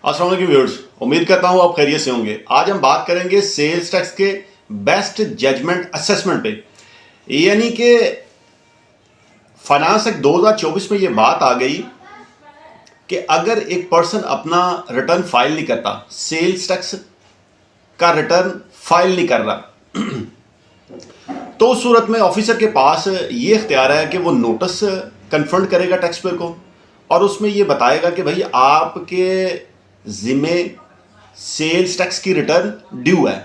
अस्सलाम वालेकुम व्यूअर्स, उम्मीद करता हूँ आप खैरियत से होंगे। आज हम बात करेंगे सेल्स टैक्स के बेस्ट जजमेंट असेसमेंट पे। यानी कि फाइनेंस एक्ट 2024 में ये बात आ गई कि अगर एक पर्सन अपना रिटर्न फाइल नहीं करता, सेल्स टैक्स का रिटर्न फाइल नहीं कर रहा, तो उस सूरत में ऑफिसर के पास ये इख्तियार है कि वो नोटिस कन्फ्रंट करेगा टैक्स पेयर को और उसमें ये बताएगा कि भाई आपके ज़िम्मे सेल्स टैक्स की रिटर्न ड्यू है,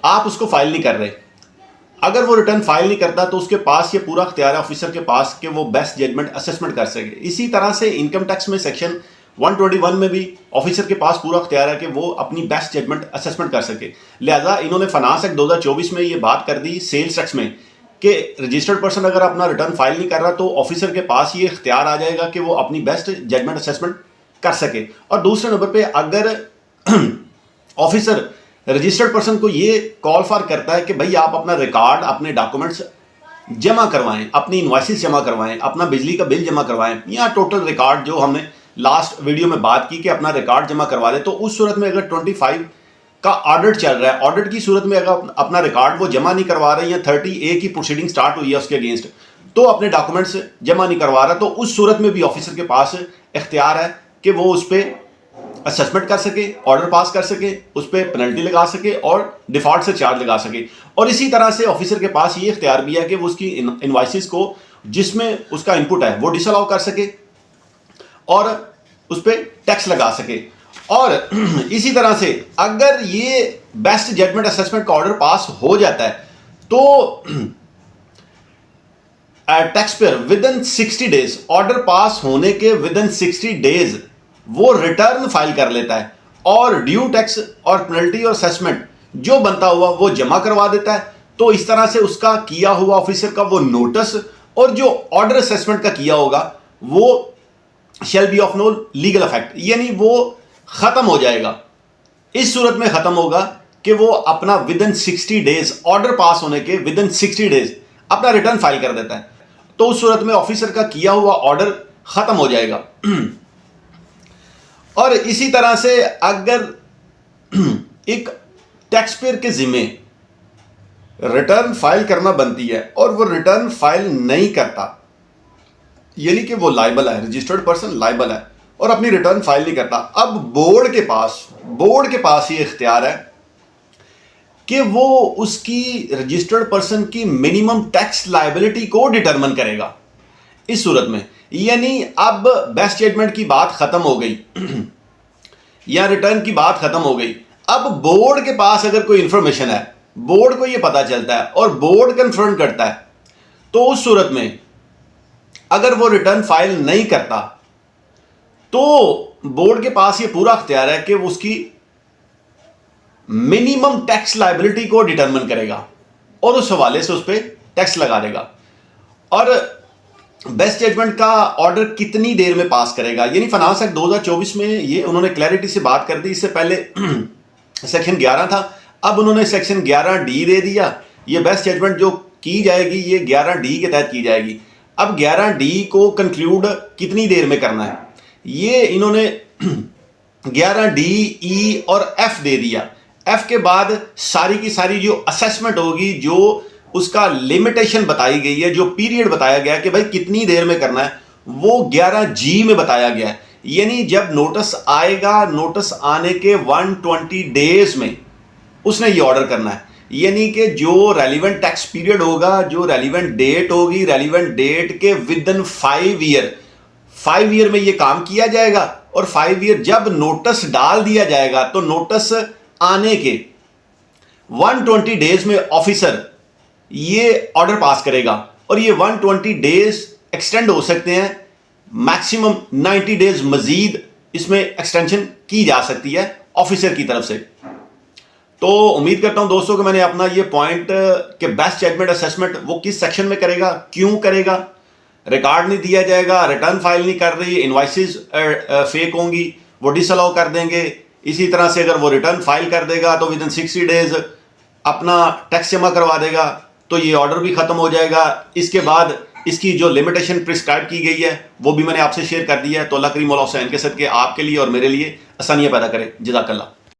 आप उसको फाइल नहीं कर रहे। अगर वो रिटर्न फाइल नहीं करता तो उसके पास ये पूरा इख्तियार है ऑफिसर के पास कि वो बेस्ट जजमेंट असेसमेंट कर सके। इसी तरह से इनकम टैक्स में सेक्शन 121 में भी ऑफिसर के पास पूरा इख्तियार है कि वो अपनी बेस्ट जजमेंट असेसमेंट कर सके। लिहाजा इन्होंने फाइनेंस एक्ट 2024 में ये बात कर दी सेल्स टैक्स में कि रजिस्टर्ड पर्सन अगर अपना रिटर्न फाइल नहीं कर रहा तो ऑफिसर के पास ये इख्तियार आ जाएगा कि वो अपनी बेस्ट जजमेंट असेसमेंट कर सके। और दूसरे नंबर पे अगर ऑफिसर रजिस्टर्ड पर्सन को ये कॉल फॉर करता है कि भाई आप अपना रिकॉर्ड, अपने डॉक्यूमेंट्स जमा करवाएं, अपनी इनवॉइसेस जमा करवाएं, अपना बिजली का बिल जमा करवाएं, या टोटल रिकॉर्ड जो हमने लास्ट वीडियो में बात की कि अपना रिकॉर्ड जमा करवा दे, तो उस सूरत में अगर 25 का ऑडिट चल रहा है, ऑडिट की सूरत में अगर अपना रिकॉर्ड वो जमा नहीं करवा रहे या 30A की प्रोसीडिंग स्टार्ट हुई है उसके अगेंस्ट, तो अपने डॉक्यूमेंट्स जमा नहीं करवा रहा, तो उस सूरत में भी ऑफिसर के पास इख्तियार है कि वो उस पर असेसमेंट कर सके, ऑर्डर पास कर सके, उस पर पेनल्टी लगा सके और डिफॉल्ट से चार्ज लगा सके। और इसी तरह से ऑफिसर के पास ये इख्तियार भी है कि वो उसकी इनवॉइसेस को जिसमें उसका इनपुट है वो डिसअलाउ कर सके और उस पर टैक्स लगा सके। और इसी तरह से अगर ये बेस्ट जजमेंट असेसमेंट का ऑर्डर पास हो जाता है तो tax payer with in 60 days, order pass होने के विद इन 60 डेज वो रिटर्न फाइल कर लेता है और ड्यू टैक्स और पेनल्टी और असेसमेंट जो बनता हुआ वो जमा करवा देता है। तो इस तरह से उसका किया हुआ ऑफिसर का वो नोटिस और जो ऑर्डर असेसमेंट का किया होगा वो shall be of no legal effect, यानी वो खत्म हो जाएगा। इस सूरत में खत्म होगा कि वो अपना with in 60 days, order pass होने के विद इन 60 डेज अपना रिटर्न फाइल कर देता है। तो उस सूरत में ऑफिसर का किया हुआ ऑर्डर खत्म हो जाएगा। और इसी तरह से अगर एक टैक्स पेयर के जिम्मे रिटर्न फाइल करना बनती है और वो रिटर्न फाइल नहीं करता, यानी कि वो लायबल है, रजिस्टर्ड पर्सन लायबल है और अपनी रिटर्न फाइल नहीं करता, अब बोर्ड के पास ये इख्तियार है कि वो उसकी रजिस्टर्ड पर्सन की मिनिमम टैक्स लायबिलिटी को डिटरमिन करेगा। इस सूरत में यानी अब बेस्ट जजमेंट की बात खत्म हो गई या रिटर्न की बात खत्म हो गई। अब बोर्ड के पास अगर कोई इंफॉर्मेशन है, बोर्ड को यह पता चलता है और बोर्ड कंफर्म करता है, तो उस सूरत में अगर वो रिटर्न फाइल नहीं करता तो बोर्ड के पास ये पूरा अख्तियार है कि वो उसकी मिनिमम टैक्स लायबिलिटी को डिटरमिन करेगा और उस हवाले से उस पर टैक्स लगा देगा। और बेस्ट जजमेंट का ऑर्डर कितनी देर में पास करेगा, यानी फाइनेंस एक्ट 2024 में ये उन्होंने क्लैरिटी से बात कर दी। इससे पहले सेक्शन 11 था, अब उन्होंने सेक्शन 11D दे दिया। ये बेस्ट जजमेंट जो की जाएगी ये 11D के तहत की जाएगी। अब 11D को कंक्लूड कितनी देर में करना है, ये इन्होंने 11D, E और F दे दिया। F के बाद सारी की सारी जो असेसमेंट होगी, जो उसका लिमिटेशन बताई गई है, जो पीरियड बताया गया है कि भाई कितनी देर में करना है, वो 11G में बताया गया है। यानी जब नोटिस आएगा, नोटिस आने के 120 डेज में उसने ये ऑर्डर करना है। यानी कि जो रेलिवेंट टैक्स पीरियड होगा, जो रेलिवेंट डेट होगी, रेलिवेंट डेट के विद इन 5 ईयर में ये काम किया जाएगा और 5 ईयर जब नोटिस डाल दिया जाएगा तो नोटिस आने के 120 डेज में ऑफिसर ये ऑर्डर पास करेगा और ये 120 डेज एक्सटेंड हो सकते हैं, मैक्सिमम 90 डेज मजीद इसमें एक्सटेंशन की जा सकती है ऑफिसर की तरफ से। तो उम्मीद करता हूं दोस्तों कि मैंने अपना ये पॉइंट कि बेस्ट जजमेंट असेसमेंट वो किस सेक्शन में करेगा, क्यों करेगा, रिकॉर्ड नहीं दिया जाएगा, रिटर्न फाइल नहीं कर रही, इनवॉइसेस फेक होंगी, वो डिसअलाउ कर देंगे। इसी तरह से अगर वो रिटर्न फाइल कर देगा तो विद इन 60 डेज अपना टैक्स जमा करवा देगा, तो ये ऑर्डर भी खत्म हो जाएगा। इसके बाद इसकी जो लिमिटेशन प्रिस्क्राइब की गई है वो भी मैंने आपसे शेयर कर दी है। तो अल्लाह करीम मौला हुसैन के सदके आपके लिए और मेरे लिए आसानियाँ पैदा करे। जज़ाकल्लाह।